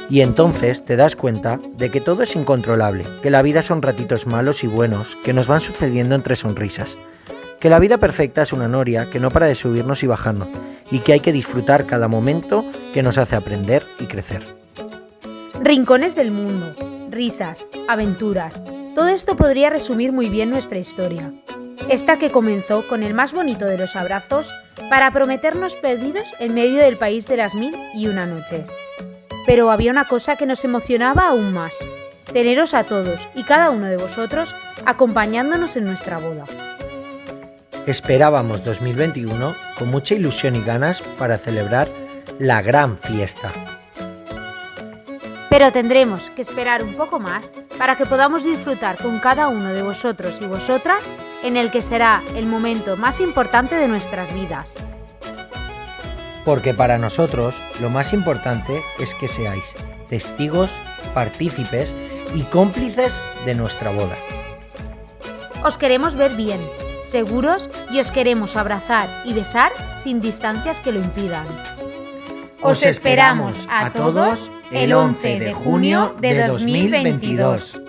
Y entonces te das cuenta de que todo es incontrolable, que la vida son ratitos malos y buenos que nos van sucediendo entre sonrisas, que la vida perfecta es una noria que no para de subirnos y bajarnos, y que hay que disfrutar cada momento que nos hace aprender y crecer. Rincones del mundo, risas, aventuras, todo esto podría resumir muy bien nuestra historia. Esta que comenzó con el más bonito de los abrazos para prometernos perdidos en medio del país de las 1001 noches. Pero había una cosa que nos emocionaba aún más, teneros a todos y cada uno de vosotros acompañándonos en nuestra boda. Esperábamos 2021 con mucha ilusión y ganas para celebrar la gran fiesta. Pero tendremos que esperar un poco más para que podamos disfrutar con cada uno de vosotros y vosotras en el que será el momento más importante de nuestras vidas. Porque para nosotros lo más importante es que seáis testigos, partícipes y cómplices de nuestra boda. Os queremos ver bien, seguros y os queremos abrazar y besar sin distancias que lo impidan. Os esperamos a todos el 11 de junio de 2022.